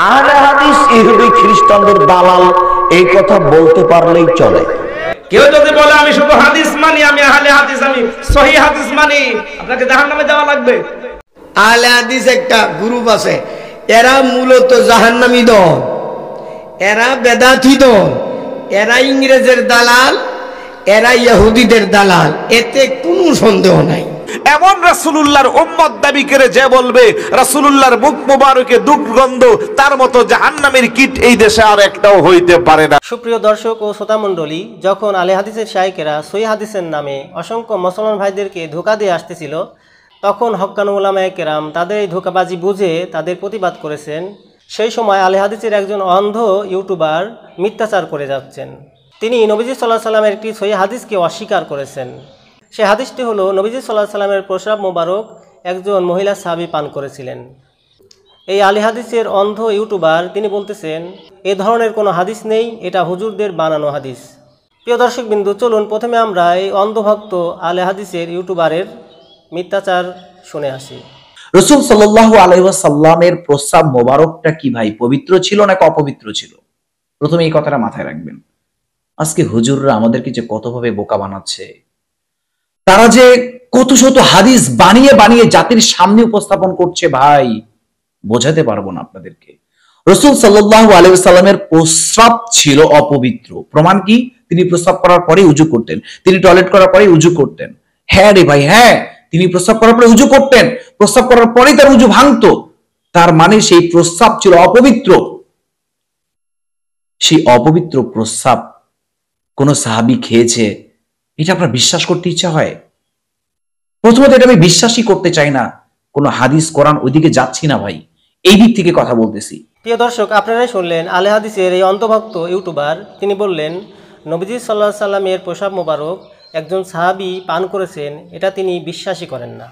আহলে হাদিস ইহুদি খ্রিস্টানদের দালাল, এই কথা বলতে পারলেই চলে। কেউ যদি বলে আমি শুধু হাদিস মানি, আমি আহলে হাদিস, আমি সহিহ হাদিস মানি, আপনাকে জাহান্নামে যাওয়া লাগবে। আহলে হাদিস একটা গ্রুপ আছে, এরা মূলত জাহান্নামী দল, এরা বেদাতি দল, এরা ইংরেজের দালাল, এরা ইহুদিদের দালাল, এতে কোনো সন্দেহ নাই। এমন রাসূলুল্লাহর উম্মত দাবি করে যে বলবে রাসূলুল্লাহর মুখ মোবারকে দুর্গন্ধ, তার মতো জাহান্নামের কীট এই দেশে আর একটাও হইতে পারে না। সুপ্রিয় দর্শক ও শ্রোতা মণ্ডলী, যখন আহলে হাদিসের শাইখেরা সহিহ হাদিসের নামে অসংখ্য মুসলমান ভাইদেরকে ধোঁকা দিয়ে আসতেছিল, তখন হক্কানি উলামায়ে কেরাম তাদের এই ধোঁকাবাজি বুঝে তাদের প্রতিবাদ করেছেন। সেই সময় আহলে হাদিসের একজন অন্ধ ইউটিউবার মিথ্যাচার করে যাচ্ছেন। তিনি নবীজি সাল্লাল্লাহু আলাইহি সাল্লামের একটি সহিহ হাদিসকে অস্বীকার করেছেন। সেই হাদিসটি হলো, নবীজি সাল্লাল্লাহু আলাইহি সাল্লামের প্রস্রাব মোবারক একজন মহিলা সাহাবী পান করেছিলেন। এই আহলে হাদিসের অন্ধ ইউটিউবার তিনি বলতেছেন এ ধরনের কোনো হাদিস নেই, এটা হুজুরদের বানানো হাদিস। প্রিয় দর্শকবিন্দু, চলুন প্রথমে আমরা এই অন্ধভক্ত আহলে হাদিসের ইউটিউবারের মিথ্যাচার শুনে আসি। রাসূল সাল্লাল্লাহু আলাইহি ওয়াসাল্লামের প্রস্রাব মোবারকটা কি ভাই পবিত্র ছিল নাকি অপবিত্র ছিল? প্রথমে এই কথাটা মাথায় রাখবেন। আজকে হুজুররা আমাদেরকে যে কতভাবে বোকা বানাচ্ছে, তারা যে কত শত হাদিস বানিয়ে বানিয়ে জাতির সামনে উপস্থাপন করছে ভাই, বোঝাতে পারবো না আপনাদেরকে। রাসূল সাল্লাল্লাহু আলাইহি ওয়াসাল্লামের প্রস্রাব ছিল অপবিত্র। প্রমাণ কি? তিনি প্রস্রাব করার পরে উযু করতেন, তিনি টয়লেট করার পরে উযু করতেন। হ্যাঁ রে ভাই, হ্যাঁ, তিনি প্রস্রাব করার পরে উযু করতেন, প্রস্রাব করার পরেই তার উযু ভাঙতো। তার মানে সেই প্রস্রাব ছিল অপবিত্র। সেই অপবিত্র প্রস্রাব কোন সাহাবী খেয়েছে, এটা আপনার বিশ্বাস করতে ইচ্ছা হয়? প্রথমত এটা আমি বিশ্বাসই করতে চাই না, কোন হাদিস কোরআন ওইদিকে যাচ্ছি না ভাই, এই দিক থেকে কথা বলতেছি। প্রিয় দর্শক, আপনারাই শুনলেন আহলে হাদিসের এই অন্ধভক্ত ইউটিউবার, তিনি বললেন নবীজি সাল্লাল্লাহু আলাইহি সাল্লামের প্রস্রাব মোবারক একজন সাহাবী পান করেছেন, এটা তিনি বিশ্বাসই করেন না।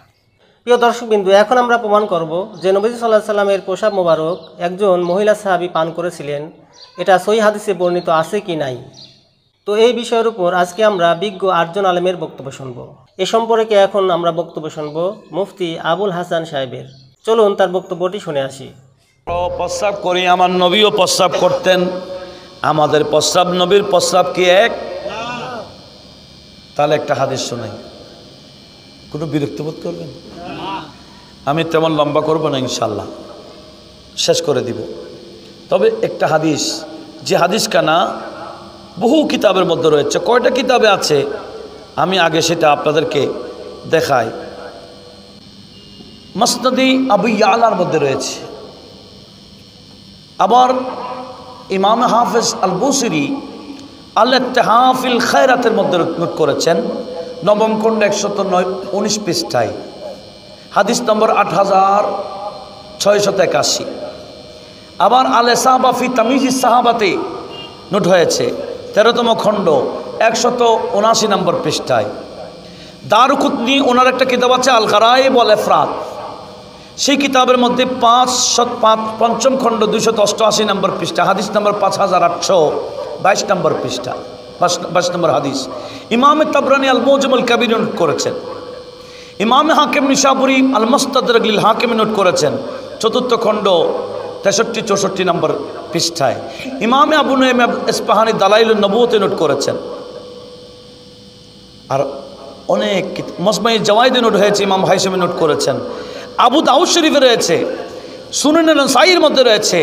প্রিয় দর্শকবিন্দু, এখন আমরা প্রমাণ করব যে নবীজি সাল্লাল্লাহু আলাইহি সাল্লামের প্রস্রাব মোবারক একজন মহিলা সাহাবী পান করেছিলেন, এটা সহিহ হাদিসে বর্ণিত আছে কি নাই। তো এই বিষয়ের উপর আজকে আমরা বিজ্ঞ 8 জন আলেমের বক্তব্য শুনব। এ সম্পর্কে এখন আমরা বক্তব্য শুনব মুফতি আবুল হাসান সাহেবের। চলুন তার বক্তব্যটি শুনে আসি। প্রস্রাব করি, আমার নবীও প্রস্রাব করতেন, আমাদের প্রস্রাব নবীর প্রস্রাব কি এক? তাহলে একটা হাদিস শোনাই, কোনো বিরক্ত বোধ করবেন? আমি তেমন লম্বা করব না, ইনশাল্লাহ শেষ করে দিব। তবে একটা হাদিস, যে হাদিস কানা বহু কিতাবের মধ্যে রয়েছে, কয়টা কিতাবে আছে আমি আগে সেটা আপনাদেরকে দেখাই। মুসনাদি আবু ইয়ালার মধ্যে রয়েছে, আবার ইমাম হাফেজ আল বুসিরি আল ইত্তিহাফিল খায়রাতের মধ্যে নোট করেছেন, নবম খণ্ড 119 পৃষ্ঠায়, হাদিস নম্বর 8681। আবার আলে সাহাবা ফি তামিজি সাহাবাতে নোট হয়েছে 13তম খণ্ড 179 নম্বর পৃষ্ঠায়। দারুকুতনি ওনার একটা কিতাব আছে আল গারায়েব ওয়াল ইফরাদ, সেই কিতাবের মধ্যে 5ম খণ্ড 288 নম্বর পৃষ্ঠা, হাদিস নম্বর 5822 নম্বর পৃষ্ঠা, 22 নম্বর হাদিস। ইমাম তাবরানি আল মুজম আল কাবীর নোট করেছেন, ইমাম হাকিম নিশাপুরি আল মুস্তাদরাক লিল হাকিম নোট করেছেন 4th খণ্ড 63-64 নম্বর পৃষ্ঠায়। ইমাম আবু নুঈম ইসফাহানি দালাইলুন নবুওতে নোট করেছেন। আর অনেক মুজমাই জাওয়াইদে নোট হয়েছে, ইমাম হাইসামি নোট করেছেন, আবু দাউদ শরীফে রয়েছে, সুনান নাসাইর মধ্যে রয়েছে,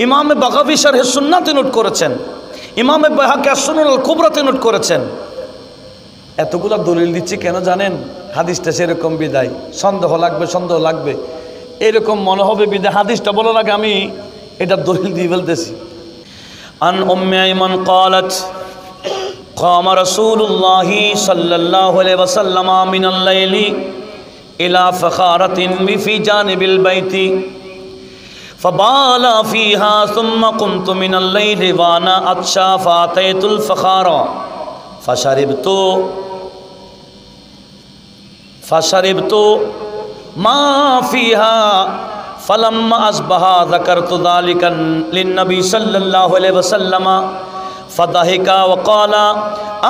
ইমাম বাগাভি শারহে সুন্নাতে নোট করেছেন, ইমাম বাইহাকি সুনান আল কুবরাতে নোট করেছেন। এতগুলো দলিল দিচ্ছি কেন জানেন? হাদিসটা সেরকম বিদায়, সন্দেহ লাগবে এরকম মনে হবে বিদায় হাদিসটা বলার আগে আমি এটা দলিল দিয়ে ফেলতেছি। আন উম্মে আইমান ক্বালাত قام رسول الله صلى الله عليه وسلم من الليل إلى فخارة في جانب البيت فبال فيها ثم قمت من الليل وأنا أتشى فأتيت الفخارة فشربت ما فيها فلما أصبح ذكرت ذلك للنبي صلى الله عليه وسلم فضحك وقال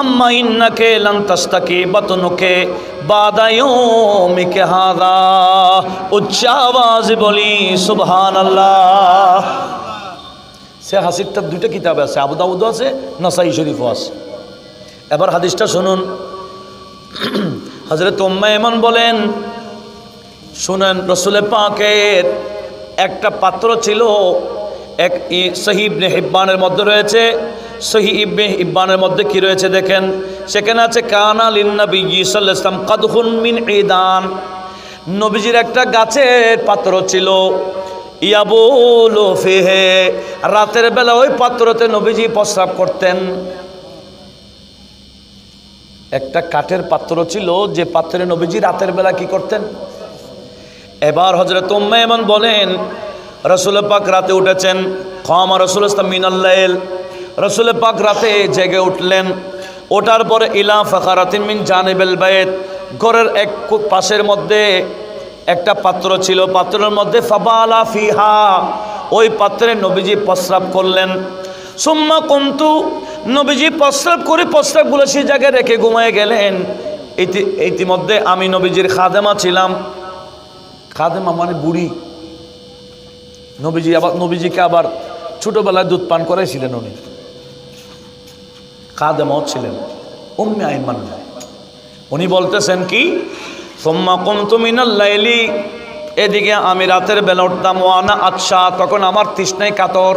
أما إنك لن تستقي بطنك بعد يومك هذا। উচ্চ আওয়াজে বলি সুবহানাল্লাহ। সে হাসিরটা দুইটা কিতাবে আছে, আবু দাউদও আছে, নাসাই শরীফও আছে। এবার হাদিসটা শুনুন। হযরত উম্মে আইমান বলেন, শুনেন, রাসূল পাকের একটা পাত্র ছিল, এক সহিহ ইবনে হিব্বানের মধ্যে রয়েছে। সহিহ ইবনে হিব্বানের মধ্যে কি রয়েছে দেখেন, সেখানে আছে কানা লিন-নবী সাল্লাল্লাহু আলাইহি ওয়াসাল্লাম কাদহুন মিন ইদান। নবীজির একটা গাছের পাত্র ছিল, ইয়াবুলু ফিহি, রাতের বেলা ওই পাত্রতে নবীজি প্রস্রাব করতেন। একটা কাঠের পাত্র ছিল, যে পাত্রে নবীজি রাতের বেলা কি করতেন। এবার হযরত উম্মে আইমান বলেন, রাসূল পাক রাতে উঠেছেন, কামা রাসূলুল্লাহ সাল্লাল্লাহু আলাইহি ওয়াসাল্লাম মিনাল-লাইল, রাসূল পাক রাতে জেগে উঠলেন। ওঠার পরে ইলা ফাকারাতিন মিন জানিবিল বাইত, ঘরের এক পাশের মধ্যে একটা পাত্র ছিল, পাত্রের মধ্যে ফাবালা ফিহা, ওই পাত্রে নবীজি প্রস্রাব করলেন। সুম্মা কুনতু, নবীজি প্রস্রাব করে প্রস্রাবগুলো সেই জায়গায় রেখে ঘুমিয়ে গেলেন। ইতিমধ্যে আমি নবীজির খাদেমা ছিলাম। খাদেমা মানে বুড়ি। নবীজিকে আবার ছোটবেলায় দুধ পান করাইছিলেন উনি, খাদেমাও ছিলেন, উম্মে আইমান। উনি বলতেছেন কি, সুম্মা কুনতু মিনাল লাইলি, এদিকে আমি রাতের বেলা উঠতাম, ওয়ানা আচ্ছা, তখন আমার তৃষ্ণায় কাতর,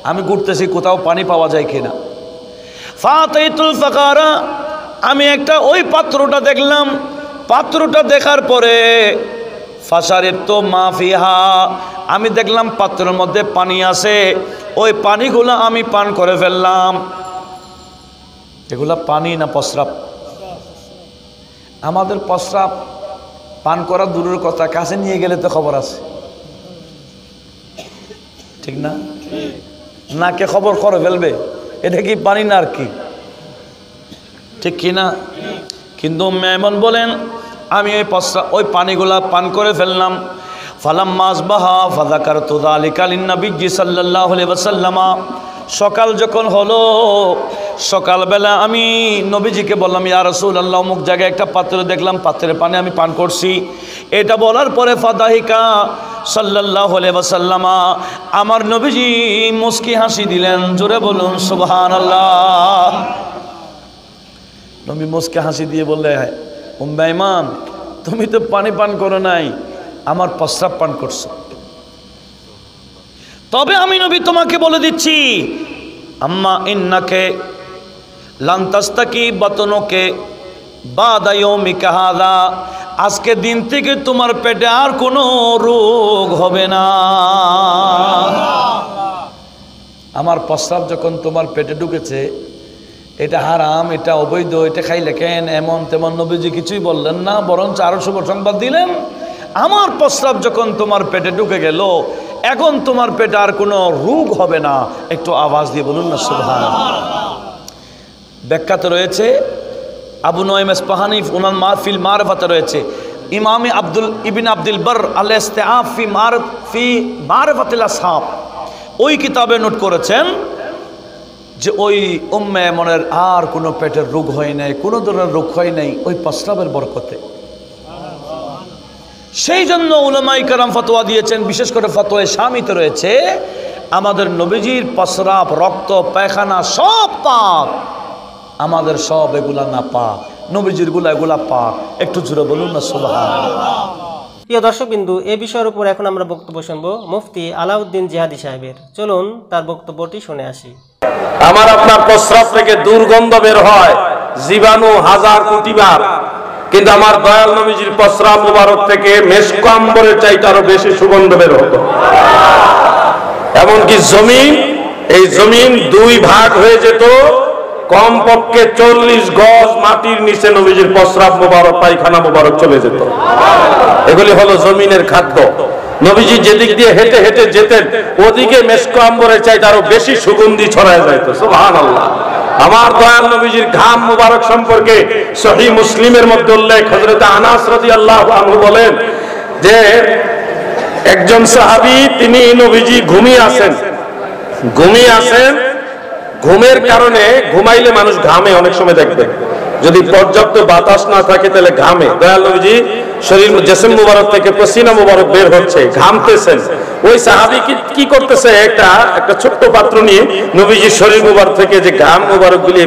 আমি ঘুরতেছি কোথাও পানি পাওয়া যায় কিনা। ফাতাইতুল ফাকারা, আমি একটা ওই পাত্রটা দেখলাম। পাত্রটা দেখার পরে ফাশারিবতু মা ফিহা, আমি দেখলাম পাত্রের মধ্যে পানি আছে, ওই পানিগুলো আমি পান করে ফেললাম। এগুলা পানি না প্রস্রাব? আমাদের প্রস্রাব পান করা দূরের কথা, কাছে নিয়ে গেলে তো খবর আছে, ঠিক না? নাকে খবর করে ফেলবে, এটা কি পানি না আর কি, ঠিক কি না? কিন্তু মেমন বলেন, আমি ওই পানিগুলা পান করে ফেললাম। ফালাম্মা আসবাহা ফাযাকারতু যালিকা লিন-নবী সাল্লাল্লাহু আলাইহি ওয়াসাল্লাম, সকাল যখন হলো, সকালবেলা আমি নবীজিকে বললাম, ইয়া রাসূলুল্লাহ, অমুক জায়গায় একটা পাত্র দেখলাম, পাত্রের পানি আমি পান করছি। এটা বলার পরে ফাদাহিকা সাল্লাল্লাহু আলাইহি ওয়াসাল্লাম, আমার নবীজি মুস্কি হাসি দিলেন। জোরে বলুন সুবহানাল্লাহ। নবী মুস্কি হাসি দিয়ে বললে, উম্মে আইমান, তুমি তো পানি পান করো নাই, আমার প্রস্রাব পান করছো। তবে আমি নবী তোমাকে বলে দিচ্ছি, আম্মা ইন্নাকে লান তাস্তাকি বাতনুকে বাদা ইয়াউমিকা হাযা, আজকে দিন থেকে তোমার পেটে আর কোনো রোগ হবে না। আমার প্রস্রাব যখন তোমার পেটে ঢুকেছে, এটা হারাম, এটা অবৈধ, এটা খাইলে কেন, এমন তেমন নবীজি কিছুই বললেন না, বরঞ্চ আরো শুভ সংবাদ দিলেন, আমার প্রস্রাব যখন তোমার পেটে ঢুকে গেল, এখন তোমার পেটে আর কোনো রোগ হবে না। একটু আওয়াজ দিয়ে বলুন না সুবহানাল্লাহ। ব্যাখ্যাতে রয়েছে, আবু নুআইম ইসফাহানি উনার মাহফিল মারফাতে রয়েছে, ইমামে ইবনে আব্দুল বার আল-ইস্তিআফ ফি মারফাতিল আসহাব, ওই কিতাবে নোট করেছেন যে ওই উম্মে আইমানের আর কোনো পেটের রোগ হয় নাই, কোনো ধরনের রোগ হয় নাই ওই প্রস্রাবের বরকতে। সেই জন্য উলামায়ে কেরাম ফতোয়া দিয়েছেন, বিশেষ করে ফতোয়ায়ে শামিতে রয়েছে, আমাদের নবীজির প্রস্রাব, রক্ত, পায়খানা সব পাক, আমাদের সব এগুলা না পাক, নবীজির গুলা এগুলা পাক। একটু জোরে বলুন না সুবহানাল্লাহ। প্রিয় দর্শকবিন্দু, এই বিষয়ের উপর এখন আমরা বক্তব্য শুনবো মুফতি আলাউদ্দিন জিহাদি সাহেবের। চলুন তার বক্তব্যটি শুনে আসি। আমার আপনার প্রস্রাব থেকে দুর্গন্ধ বের হয়, জীবাণু হাজার কোটি বার, কিন্তু আমার দয়াল নবীজির প্রস্রাব মুবারক থেকে মেশক আম্বরের চাইতে আরো বেশি সুগন্ধ বের হতো। এমনকি জমিন, এই জমিন দুই ভাগ হয়ে যেত, কমপক্ষে 40 গজ মাটির নিচে নবীজির প্রস্রাব মুবারক, পায়খানা মুবারক চলে যেত। এগুলি হলো জমিনের খাদ্য। নবীজি যেদিক দিয়ে হেঁটে হেঁটে যেতেন, ওদিকে মেশক আম্বরের চাইতে আরো বেশি সুগন্ধি ছড়ায় যাইত। সুবহানাল্লাহ। আমার দয়াল নবীজির ঘাম মুবারক সম্পর্কে সহিহ মুসলিমের মধ্যে উল্লেখ, হযরত আনাস রাদিয়াল্লাহু আনহু বলেন যে একজন সাহাবী, তিনি নবীজি ঘুমিয়ে আছেন, ঘুমের কারণে, ঘুমাইলে মানুষ ঘামে অনেক সময় দেখবেন, যদি পর্যাপ্ত বাতাস না থাকে তাহলে ঘামে। দয়াল নবীজি শরীর জিসম মুবারক থেকে পসিনা মুবারক বের হচ্ছে, ঘামতেছেন। ওই সাহাবী কি করতেছে, একটা ছোট্ট পাত্র নিয়ে নবীজির শরীর মুবারক থেকে যে ঘাম মুবারক গুলি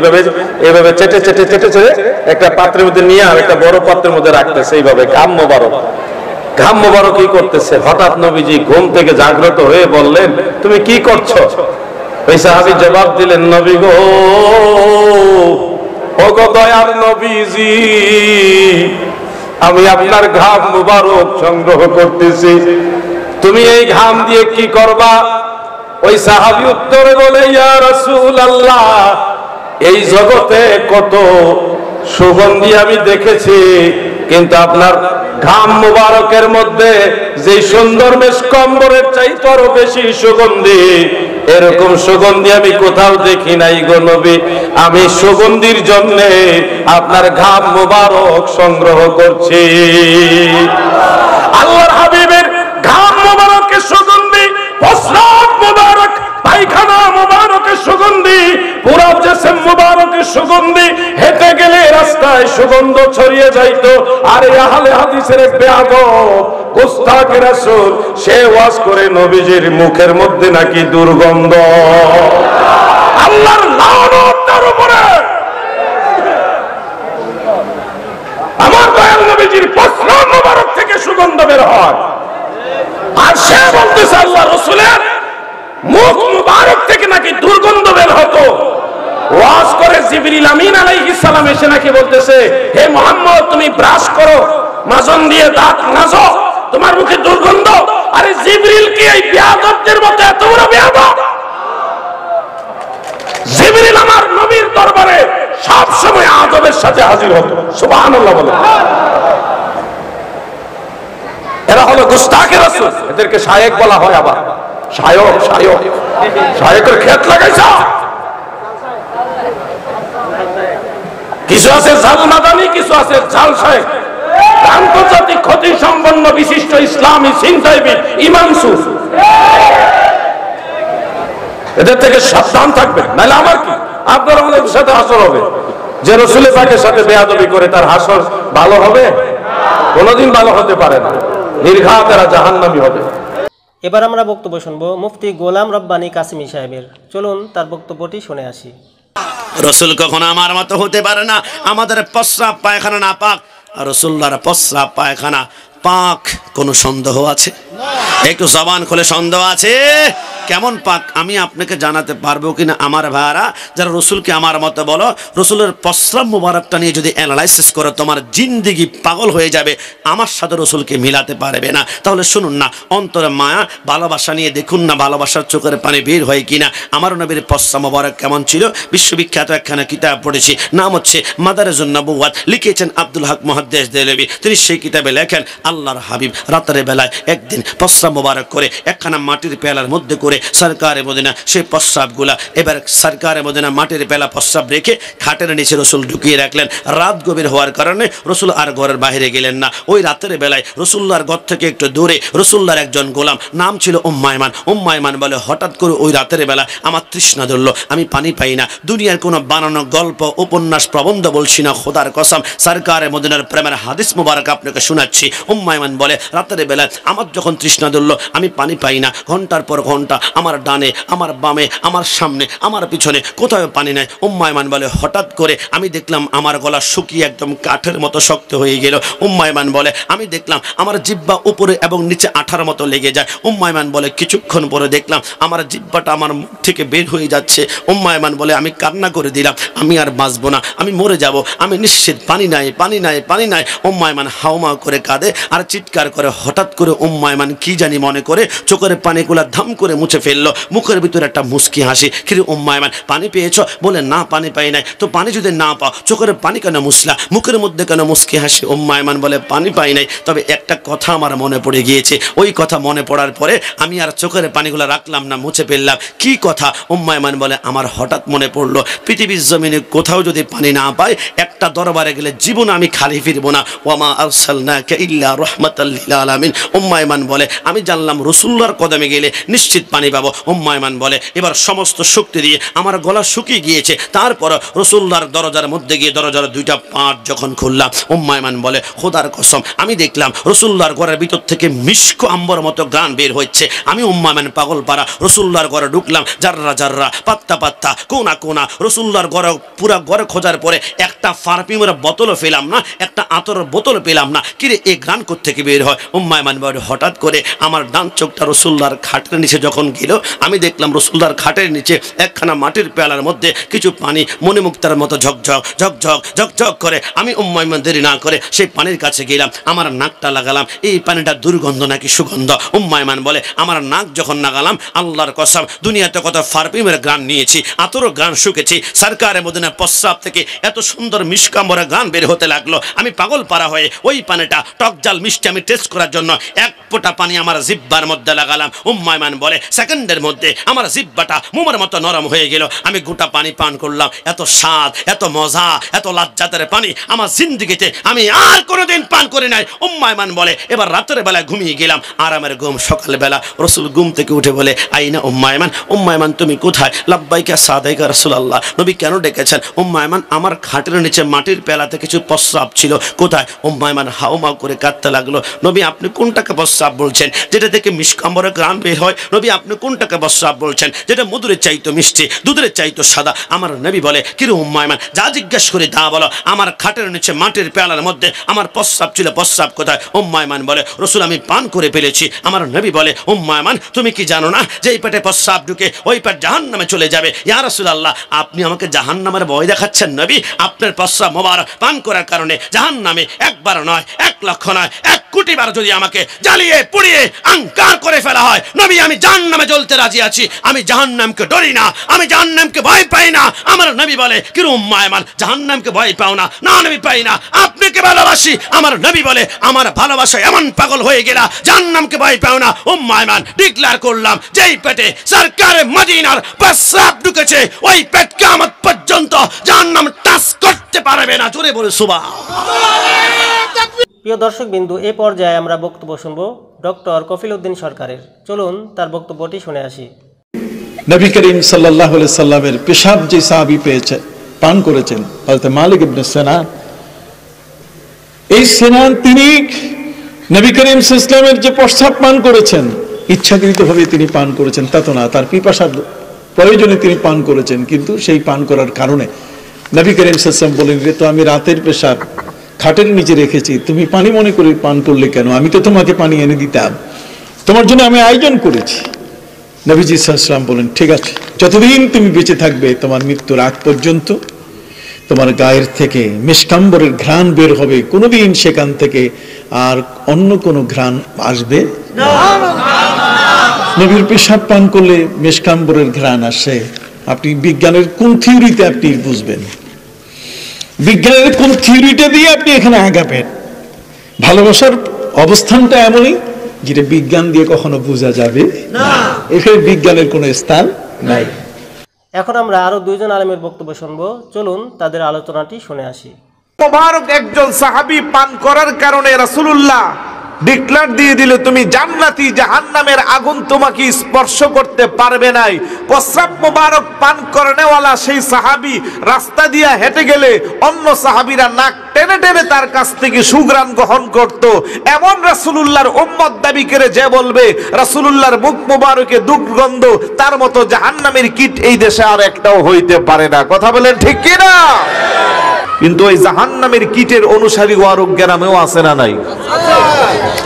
এভাবে চেটে চেটে চেটে চেটে একটা পাত্রের মধ্যে নিয়ে আর একটা বড় পাত্রের মধ্যে রাখতেছে, এইভাবে ঘাম মুবারক কি করতেছে। হঠাৎ নবীজি ঘুম থেকে জাগ্রত হয়ে বললেন, তুমি কি করছো? ওই সাহাবী জবাব দিলেন, নবী গো, ও গো দয়ার নবীজি, আমি আপনার ঘাম মুবারক সংগ্রহ করতেছি, তুমি এই ঘাম দিয়ে কি করবা? ওই সাহাবী উত্তরে বলে, ইয়া রাসূলুল্লাহ, এই জগতে কত সুগন্ধি আমি দেখেছি, কিন্তু আপনার ঘাম মুবারকের মধ্যে যে সুন্দর মেশকম্বরের চাইতে আরো বেশি সুগন্ধি, এরকম সুগন্ধি আমি কোথাও দেখি নাই গো নবী। আমি সুগন্ধির জন্য আপনার ঘাম মুবারক সংগ্রহ করছি। আল্লাহর হাবিবের ঘাম মুবারকের সুগন্ধি, প্রস্রাব মুবারক, পায়খানা মুবারকের সুগন্ধি, পুরো জিসম মুবারকের সুগন্ধি, হেঁটে গেলে রাস্তায় সুগন্ধ ছড়িয়ে যাইতো। আর আহলে হাদিসের বেয়াদব গোস্তাক রাসূল সে ওয়াজ করে নবীজির মুখের মধ্যে নাকি দুর্গন্ধ। আল্লাহর লানত তার উপরে। আমার দয়াল নবীজির প্রস্রাব মুবারক থেকে সুগন্ধ বের হয়, আর সে বলতেছে আল্লাহ রাসূলের মুখ মুবারক থেকে নাকি দুর্গন্ধ বের হতো। ওয়াজ করে জিবরিল আমিন আলাইহিস সালাম এসে নাকি বলতেছে, হে মুহাম্মদ, তুমি ব্রাশ করো, মাজন দিয়ে দাঁত মাজো, তোমার মুখে দুর্গন্ধ। আরে জিবরিল কি এই বেয়াদবদের মতো এত বড় বেয়াদব? জিবরিল আমার নবীর দরবারে সব সময় আদবের সাথে হাজির হতো। সুবহানাল্লাহ বলে। এরা হলো গুস্তাখে রাসূল, এদেরকে শায়েক বলা হয়। আবার শায়েকের ক্ষেত লাগাইছা। কিছু আছে জাল মাদানি, কিছু আছে জাল শায়েক, আন্তর্জাতিক খ্যাতি সম্পন্ন বিশিষ্ট ইসলামী চিন্তাবিদ ইমামসুফ। এদের থেকে সাবধান থাকবেন, নাহলে আমার কি আপনার আমাদের সাথে হাসর হবে। যে রাসূলের পাকের সাথে বেয়াদবি করে তার হাসর ভালো হবে? কোনোদিন ভালো হতে পারে না, নির্ঘাত এরা জাহান্নামী হবে। এবার আমরা বক্তব্য শুনব মুফতি গোলাম রব্বানী কাসিমি সাহেবের। চলুন তার বক্তব্যটি শুনে আসি। রসুল কখনো আমার মতো হতে পারে না। আমাদের প্রস্রাব পায়খানা না পাক, আর রসুল্লাহর প্রস্রাব পায়খানা পাক। কোনো সন্দেহ আছে? একটু জবান খুলে সন্দেহ আছে? কেমন পাক আমি আপনাকে জানাতে পারবো কিনা আমার ভাইরা যারা রসুলকে আমার মতো বলো। রসুলের প্রস্রাব মুবারকটা নিয়ে যদি অ্যানালাইসিস করো, তোমার জিন্দিগি পাগল হয়ে যাবে, আমার সাথে রসুলকে মিলাতে পারবে না। তাহলে শুনুন না, অন্তরে মায়া ভালোবাসা নিয়ে দেখুন না, ভালোবাসার চোখের পানি বের হয় কিনা। আমার নবীর প্রস্রাব মুবারক কেমন ছিল? বিশ্ববিখ্যাত একখানা কিতাব পড়েছি, নাম হচ্ছে মাদারেজুন নবুওয়াত, লিখেছেন আব্দুল হক মুহাদ্দিস দেহলভী। তিনি সেই কিতাবে লেখেন, আল্লাহর হাবিব রাতের বেলায় একদিন প্রস্রাব মুবারক করে একখানা মাটির পেয়ালার মধ্যে করে সরকারে মদিনা সেই প্রস্রাবগুলা, এবার সরকারে মদিনা মাটির পেলা প্রস্রাব রেখে খাটের নিচে রসুল ঢুকিয়ে রাখলেন। রাত গভীর হওয়ার কারণে রসুল আর ঘরের বাইরে গেলেন না। ওই রাতের বেলায় রসুল্লাহর ঘর থেকে একটু দূরে রসুল্লাহর একজন গোলাম, নাম ছিল উম্মায়মান। উম্মায়মান বলে, হঠাৎ করে ওই রাতের বেলা আমার তৃষ্ণা ধরল, আমি পানি পাই না। দুনিয়ার কোনো বানানো গল্প উপন্যাস প্রবন্ধ বলছি না, খোদার কসম সরকারে মদিনার প্রেমের হাদিস মুবারক আপনাকে শোনাচ্ছি। উম্মায়মান বলে, রাতের বেলায় আমার যখন তৃষ্ণা ধরল, আমি পানি পাই না। ঘন্টার পর ঘন্টা আমার ডানে, আমার বামে, আমার সামনে, আমার পিছনে কোথাও পানি নাই। উম্মায়মান বলে, হঠাৎ করে আমি দেখলাম আমার গলা শুকিয়ে একদম কাঠের মতো শক্ত হয়ে গেল। উম্মায়মান বলে, আমি দেখলাম আমার জিহ্বা উপরে এবং নিচে আঠার মতো লেগে যায়। উম্মায়মান বলে, কিছুক্ষণ পরে দেখলাম আমার জিহ্বাটা আমার মুখ থেকে বের হয়ে যাচ্ছে। উম্মায়মান বলে, আমি কান্না করে দিলাম, আমি আর বাঁচবো না, আমি মরে যাব, আমি নিশ্চিত, পানি নাই, পানি নাই, পানি নাই। উম্মায়মান হাউমাউ করে কাঁদে আর চিৎকার করে। হঠাৎ করে উম্মায়মান কি জানি মনে করে চোখের পানিগুলা ধাম করে মুছে ফেললো। মুখের ভিতরে একটা মুস্কি হাসি। কিন্তু উম্মায়মান, পানি পেয়েছ? বলে, না, পানি পাই নাই। তো পানি যদি না পাও, চোখের পানি কেন মুছলা? মুখের মধ্যে কেন মুস্কি হাসি? উম্মায়মান বলে, পানি পাই নাই, তবে একটা কথা আমার মনে পড়ে গিয়েছে। ওই কথা মনে পড়ার পরে আমি আর চোখের পানিগুলো রাখলাম না, মুছে ফেললাম। কি কথা? উম্মায়মান বলে, আমার হঠাৎ মনে পড়লো পৃথিবীর জমিনে কোথাও যদি পানি না পাই, একটা দরবারে গেলে জীবন আমি খালি ফিরবো না। ওয়ামা আরসালনাকা ইল্লা রাহমাতাল লিল আলামিন। উম্মে আইমান বলে আমি জানলাম রাসূলুল্লাহর কদমে গেলে নিশ্চিত পানি পাবো। উম্মে আইমান বলে এবার সমস্ত শক্তি দিয়ে আমার গলা শুকিয়ে গিয়েছে, তারপর রাসূলুল্লাহর দরজার মধ্যে গিয়ে দরজার দুইটা পাট যখন খুললাম, উম্মে আইমান বলে খোদার কসম আমি দেখলাম রাসূলুল্লাহর ঘরের ভিতর থেকে মিশক আম্বর মতো গান বের হচ্ছে। আমি উম্মে আইমান পাগল পারা রাসূলুল্লাহর ঘরে ঢুকলাম, জাররা জাররা পাত্তা পাত্তা কোনা কোনা রাসূলুল্লাহর ঘরে পুরা ঘরে খোঁজার পরে একটা পারফিউমের বোতলও পেলাম না, একটা আতরের বোতল পেলাম না। কিরে এই গান কোত্থেকে বের হয়? উম্মে আইমান বলে হঠাৎ করে আমার ডান চোখটা রাসূলুল্লাহর খাটের নিচে যখন গেল, আমি দেখলাম রাসূলুল্লাহর খাটের নিচে একখানা মাটির পেয়ালার মধ্যে কিছু পানি মণিমুক্তার মতো ঝকঝক ঝকঝক ঝকঝক করে। আমি উম্মে আইমান দেরি না করে সেই পানির কাছে গেলাম, আমার নাকটা লাগালাম, এই পানিটা দুর্গন্ধ নাকি সুগন্ধ? উম্মে আইমান বলে আমার নাক যখন লাগালাম, আল্লাহর কসম দুনিয়াতে কত পারফিউমের গান নিয়েছি, আতরও গান শুকেছি, সরকারে মদিনা প্রস্রাব থেকে এত সুন্দর মিশকাম্বরা গান বের হতে লাগলো। আমি পাগল পারা হয়ে ওই পানিটা টক জাল মিষ্টি আমি টেস্ট করার জন্য এক ফোঁটা পানি আমার জিহ্বার মধ্যে লাগালাম। উম্মে আইমান বলে সেকেন্ডের মধ্যে আমার জিহ্বাটা মোমের মতো নরম হয়ে গেল। আমি গোটা পানি পান করলাম, এত স্বাদ, এত মজা, এত লাজ্জাতের পানি আমার জিন্দেগিতে আমি আর কোনোদিন পান করি নাই। উম্মে আইমান বলে এবার রাতের বেলায় ঘুমিয়ে গেলাম, আরামের ঘুম। সকালবেলা রাসূল ঘুম থেকে উঠে বলে আইনা উম্মে আইমান, উম্মে আইমান তুমি কোথায়? লাব্বাইকা সাদাইকা রাসূলুল্লাহ, নবী কেন ডেকেছেন? উম্মে আইমান আমার খাটের নিচে মাটির পেলাতে কিছু প্রস্রাব ছিল। কোথায়? উম্মে আইমান হাউমাউ করে কাঁদতে লাগলো। নবী আপনি কোনটাকে প্রস্রাব বলছেন যেটা থেকে মিশকাম্বরের গান বের হয়? নবী আপনি কোনটাকে প্রস্রাব বলছেন যেটা মধুরের চাইতো মিষ্টি, দুধের চাইতো সাদা? আমার নবী বলে কিরে উম্মে আইমান যা জিজ্ঞেস করে তা বলো, আমার খাটের নিচে মাটির পেয়ালার মধ্যে আমার প্রস্রাব ছিল, প্রস্রাব কোথায়? উম্মে আইমান বলে রাসূল আমি পান করে ফেলেছি। আমার নবী বলে উম্মে আইমান তুমি কি জানো না যে এই পেটে প্রস্রাব ঢুকে ওই পেট জাহান্নামে চলে যাবে? ইয়া রাসূলুল্লাহ আপনি আমাকে জাহান্নামের ভয় দেখাচ্ছেন নবী? আপনার প্রস্রাব মোবারক পান করার কারণে জাহান্নামে একবার নয়, 1 লক্ষ নয়, 1 কোটি বার যদি আমাকে জ্বালিয়ে পুড়িয়ে আঙ্কার করে ফেলা হয়, নবী আমি জাহান্নামে জ্বলতে রাজি আছি। আমি জাহান্নামকে ডরি না, আমি জাহান্নামকে ভয় পাই না। আমার নবী বলে কি উম্মে আইমান জাহান্নামকে ভয় পাও না? না নবী পাই না, আপনাকে ভালোবাসি। আমার নবী বলে আমার ভালোবাসা এমন পাগল হয়ে গেলা জাহান্নামকে ভয় পাও না। উম্মে আইমান ডিক্লেয়ার করলাম যেই পেটে সরকারে মদিনার প্রস্রাব ঢুকেছে ওই পেট কিয়ামত পর্যন্ত জাহান্নাম টাচ করতে পারবে না। জোরে বলে সুবহানাল্লাহ। প্রিয় দর্শকবিন্দু, এ পর্যায়ে আমরা বক্তব্য শুনব ডক্টর কফিল উদ্দিন সরকারের। চলুন তার বক্তব্যটি শুনে আসি। নবী করিম সাল্লাল্লাহু আলাইহি সাল্লামের পেশাব যে সাহাবী পেয়েছে পান করেছেন হযরত মালিক ইবনে সিনান, এই সিনান তিনি নবী করিম সাল্লাল্লাহু আলাইহি সাল্লামের যে প্রস্রাব পান করেছেন ইচ্ছাকৃতভাবে তিনি পান করেছেন তা তো না, তার পিপাসার প্রয়োজনে তিনি পান করেছেন। কিন্তু সেই পান করার কারণে নবী করিম সাল্লাল্লাহু আলাইহি সাল্লাম বলেন যে তো আমি রাতের পেশাব খাটের নিচে রেখেছি, তুমি পানি মনে করে পান করলে কেন? আমি তো তোমাকে পানি এনে দিতাম, তোমার জন্য আমি আয়োজন করেছি। নবীজি সাল্লাল্লাহু আলাইহি ওয়াসাল্লাম বলেন ঠিক আছে, যতদিন তুমি বেঁচে থাকবে তোমার মৃত্যুর আগ পর্যন্ত তোমার গায়ের থেকে মিশকাম্বরের ঘ্রাণ বের হবে, কোনোদিন সেখান থেকে আর অন্য কোনো ঘ্রাণ আসবে না। নবীর পেশাব পান করলে মিশকাম্বরের ঘ্রাণ আসে, আপনি বিজ্ঞানের কোন থিওরিতে আপনি বুঝবেন? বিজ্ঞানের কোন থিওরিটা দিয়ে আপনি এখানে আগাবেন? ভালোবাসার অবস্থানটা এমনই যেটা বিজ্ঞান দিয়ে কখনো বোঝা যাবে না, এখানে বিজ্ঞানের কোনো স্থান নাই। এখন আমরা আরো 2 জন আলেমের বক্তব্য শুনব। চলুন তাদের আলোচনাটি শুনে আসি। মোবারক একজন সাহাবী পান করার কারণে রাসূলুল্লাহ ডিক্লেয়ার দিয়ে দিল তুমি জান্নাতি, জাহান্নামের আগুন তোমাকে স্পর্শ করতে পারবে নাই। প্রস্রাব মোবারক পান করনেওয়ালা সেই সাহাবী রাস্তা দিয়ে হেঁটে গেলে অন্য সাহাবীরা নাক টেনে টেনে তার কাছ থেকে সুঘ্রাণ গ্রহণ করত। এমন রাসূলুল্লাহর উম্মত দাবি করে যে বলবে রাসূলুল্লাহর মুখ মোবারকে দুর্গন্ধ, তার মতো জাহান্নামের কীট এই দেশে আর একটাও হইতে পারে না। কথা বলেন ঠিক কি না? কিন্তু ওই জাহান্নামের কীটের অনুসারী ওয়ারক গ্রামেও আছে না নাই?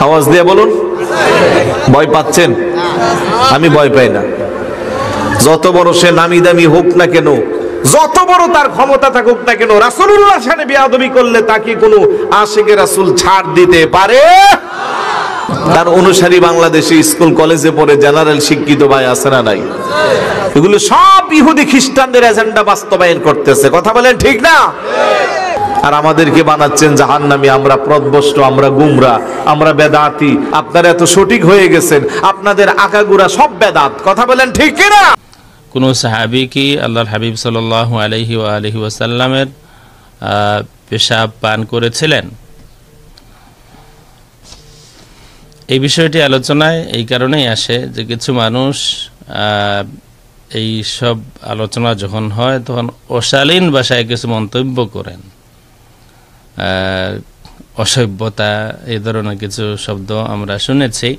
আওয়াজ দিয়ে বলুন, ভয় পাচ্ছেন? আমি ভয় পাই না। যত বড় সে নামি দামি হোক না কেন, যত বড় তার ক্ষমতা থাকুক না কেন, রাসূলুল্লাহর সাথে বেয়াদবি করলে তাকে কোনো আশিকে রাসূল ছাড় দিতে পারে? তার অনুসারী বাংলাদেশে স্কুল কলেজে পড়ে জেনারেল শিক্ষিত ভাই আছে না নাই? এগুলো সব ইহুদি খ্রিস্টানদের এজেন্ডা বাস্তবায়ন করতেছে। কথা বলেন ঠিক না? আর আমাদেরকে বানাচ্ছেন জাহান্নামী, আমরা পথভ্রষ্ট, আমরা গুমরা, আমরা বেদাতি। আপনারা এত সঠিক হয়ে গেছেন, আপনাদের আকাগুরা সব বেদাত। কথা বলেন ঠিক কি না? কোন সাহাবী কি আল্লাহর হাবিব সাল্লাল্লাহু আলাইহি ওয়া আলিহি ওয়াসাল্লামের পেশাব পান করেছিলেন? এই বিষয়টি আলোচনায় এই কারণেই আসে যে কিছু মানুষ এই সব আলোচনা যখন হয় তখন অশালীন ভাষায় কিছু মন্তব্য করেন, অসভ্যতা এই ধরনের কিছু শব্দ আমরা শুনেছি।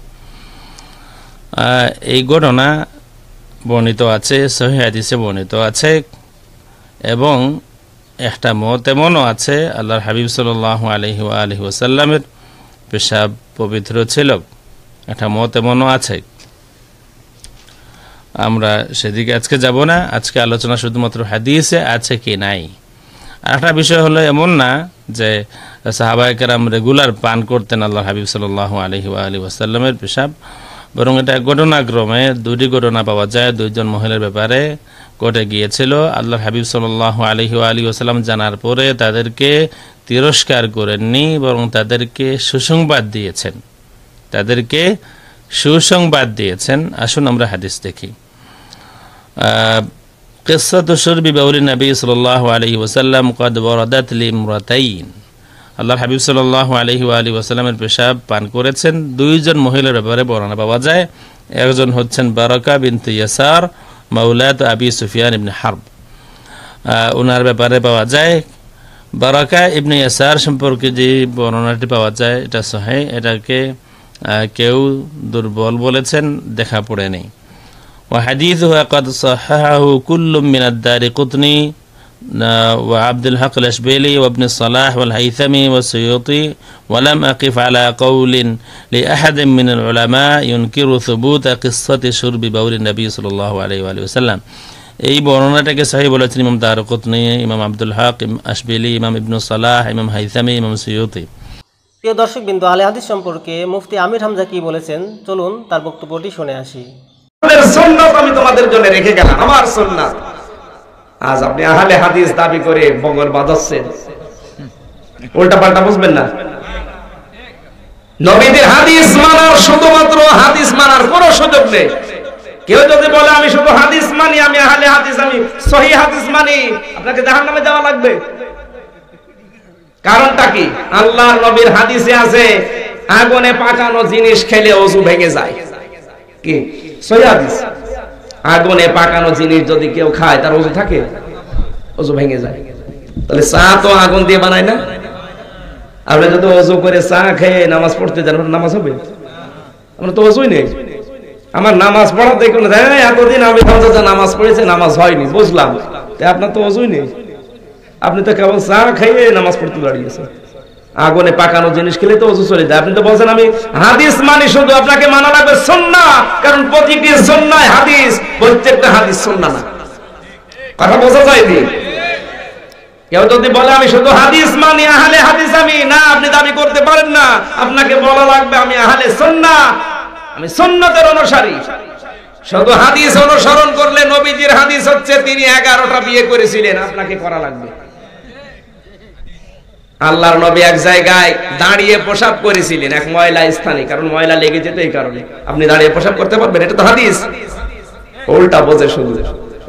এই ঘটনা বর্ণিত আছে, সহিহ হাদিসে বর্ণিত আছে, এবং একটা মত এমনও আছে আল্লাহর হাবিব সাল্লাল্লাহু আলাইহি ওয়া আলিহি ওয়াসাল্লামের পেশাব পবিত্র ছিল, একটা মত এমনও আছে। আমরা সেদিকে আজকে যাব না, আজকে আলোচনা শুধুমাত্র হাদিসে আছে কি নাই। আর একটা বিষয় হলো এমন না যে সাহাবায়ে কেরাম রেগুলার পান করতেন আল্লাহর হাবিব সাল্লাল্লাহু আলাইহি ওয়া আলিহি ওয়াসাল্লামের পেশাব, বরং এটা ঘটনাক্রমে দুটি ঘটনা পাওয়া যায়, দুইজন মহিলার ব্যাপারে ঘটে গিয়েছিল। আল্লাহর হাবিব সাল্লাল্লাহু আলাইহি ওয়া আলিহি ওয়াসাল্লাম জানার পরে তাদেরকে তিরস্কার করেননি, বরং তাদেরকে সুসংবাদ দিয়েছেন, তাদেরকে সুসংবাদ দিয়েছেন। আসুন আমরা হাদিস দেখি। কিসসাতু শুরবি বাউলিন নবী সাল্লাল্লাহু আলাইহি ওয়াসাল্লাম ক্বাদ ওয়ারাদাত লিমরাতাইন। আল্লাহর হাবিব সাল্লাল্লাহু আলাইহি ওয়া আলিহি ওয়াসাল্লামের পেশাব পান করেছেন দুইজন মহিলার ব্যাপারে বর্ণনা পাওয়া যায়। একজন হচ্ছেন বারাকা বিনত ইয়াসার মাওলাত আবি সুফিয়ান ইবনে হারব। ওনার ব্যাপারে পাওয়া যায়, বারাকা ইবনে ইয়াসার সম্পর্কে যে বর্ণনাটি পাওয়া যায় এটা সহিহ, এটাকে কেউ দুর্বল বলেছেন, দেখা পড়েনি। ওয়া হাদিসুহু ক্বাদ সাহাহাহু কুল্লু মিন আদ-দারিকুতনি ওয়া আব্দুল হক আল-আশবিলি ওয়া ইবনে সালাহ ওয়াল হাইসামি ওয়া সুয়ুতি ওয়া লাম আকিফ আলা কাউলিন লিআহাদিন মিন আল-উলামা ইউনকিরু সুবুতা কিসসাতি শুরবি বাউলিন নবী সাল্লাল্লাহু আলাইহি ওয়া সাল্লাম। এই বর্ণনাটাকে সহিহ বলেছেন ইমাম দারকুতনি, ইমাম আব্দুল হক আশবিলি, ইমাম ইবনে সালাহ, ইমাম হাইসামি, ইমাম সুয়ুতি। প্রিয় দর্শকবৃন্দ, আলে হাদিস সম্পর্কে মুফতি আমির হামজা কি বলেছেন চলুন তার বক্তব্যটি শুনে আসি। সুন্নাত আমি তোমাদের জন্য রেখে গেলাম, আমার সুন্নাত। আজ আপনি আহলে হাদিস দাবি করে বগল বাজাচ্ছেন, উল্টা পাল্টা বুঝবেন না। নবীদের হাদিস মানার, শুধুমাত্র হাদিস মানার কোনো সুযোগ নেই। কেউ যদি বলে আমি শুধু হাদিস মানি, আমি আহলে হাদিস, আমি সহিহ হাদিস মানি, আপনাকে জাহান্নামে যাওয়া লাগবে। কারণটা কি? আল্লাহর নবীর হাদিসে আছে আগুনে পাকানো জিনিস খেলে ওযু ভেঙে যায়। কি সহিহ হাদিস? আগুনে পাকানো জিনিস যদি কেউ খায় তার ওযু থাকে? ওযু ভেঙে যায়। তাহলে চা তো আগুন দিয়ে বানায় না? আপনি যদি ওযু করে চা খেয়ে নামাজ পড়তে যান, নামাজ হবে? আমরা তো ওযুই নেই। আমার নামাজ পড়া দেখুন, এতদিন আমি নামাজ পড়েছি, নামাজ হয়নি, বুঝলাম, তাই আপনার তো ওযুই নেই। আপনি তো কেবল চা খেয়ে নামাজ পড়তে দাঁড়িয়েছেন। আগুনে পাকানো জিনিস খেলে তো ওযু চলে যায়। আপনি তো বলছেন আমি হাদিস মানি, শুধু আপনাকে মানা লাগবে সুন্নাহ, কারণ প্রতিটি সুন্নাহ হাদিস, প্রত্যেকটা হাদিস সুন্নাহ না। কথা বোঝা যায় নি? কেউ যদি বলে আমি শুধু হাদিস মানি, আহলে হাদিস আমি, না, আপনি দাবি করতে পারেন না। আপনাকে বলা লাগবে আমি আহলে সুন্নাহ, আমি সুন্নতের অনুসারী। শুধু হাদিস অনুসরণ করলে নবীজির হাদিস হচ্ছে তিনি 11টা বিয়ে করেছিলেন, আপনাকে করা লাগবে। আল্লাহর নবী এক জায়গায় দাঁড়িয়ে প্রসাব করেছিলেন এক ময়লা স্থানে, কারণ ময়লা লেগে যেত, এই কারণে। আপনি দাঁড়িয়ে প্রসাব করতে পারবেন? এটা তো হাদিস। উল্টা বোঝে শুধু।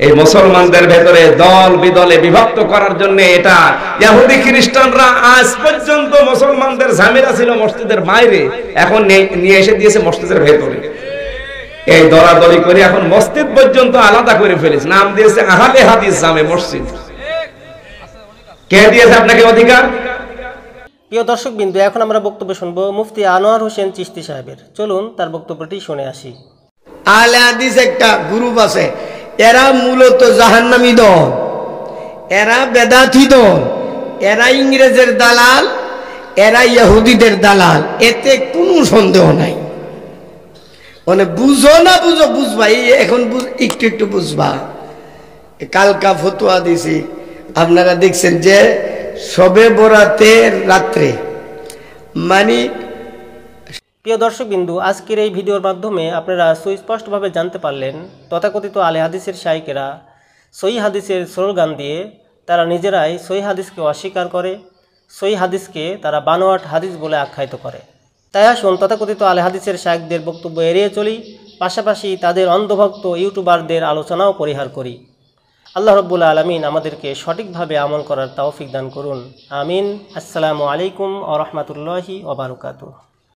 এই মুসলমানদের ভেতরে দল বিদলে বিভক্ত করার জন্য এটা ইহুদি খ্রিস্টানরা আজ পর্যন্ত মুসলমানদের ঝামেলা ছিল মসজিদের বাইরে, এখন নিয়ে এসে দিয়েছে মসজিদের ভেতরে। এই দরাদরি করে এখন মসজিদ পর্যন্ত আলাদা করে ফেলেছে, নাম দিয়েছে আহলে হাদিস জামে মসজিদ। কে দিয়েছে আপনাকে অধিকার? প্রিয় দর্শকবৃন্দ, এখন আমরা বক্তব্য শুনবো মুফতি আনোয়ার হোসেন চিশতি সাহেবের। চলুন তার বক্তব্যটি শুনে আসি। আহলে হাদিস একটা গ্রুপ আছে, এরা মূলত জাহান্নামী দল, এরা বেদাতি দল, এরা ইংরেজের দালাল, এরা ইহুদিদের দালাল, এতে কোনো সন্দেহ নাই। মানে বুঝো না বুঝো, বুঝবা, এখন একটু একটু বুঝবা। কালকা ফতোয়া দিছি, আপনারা দেখছেন যে শবে বরাতের রাত্রে, মানে প্রিয় দর্শকবিন্দু, আজকের এই ভিডিওর মাধ্যমে আপনারা সুস্পষ্টভাবে জানতে পারলেন তথাকথিত আলে হাদিসের শাইখেরা সহিহ হাদিসের স্লোগান দিয়ে তারা নিজেরাই সহিহ হাদিসকে অস্বীকার করে, সহিহ হাদিসকে তারা বানোয়াট হাদিস বলে আখ্যায়িত করে। তাই আসুন তথাকথিত আলে হাদিসের শাইখদের বক্তব্য এড়িয়ে চলি, পাশাপাশি তাদের অন্ধভক্ত ইউটিউবারদের আলোচনাও পরিহার করি। আল্লাহ রাব্বুল আলামিন আমাদেরকে সঠিকভাবে আমল করার তৌফিক দান করুন। আমিন। আসসালামু আলাইকুম ওয়া রাহমাতুল্লাহি ওয়া বারাকাতুহু।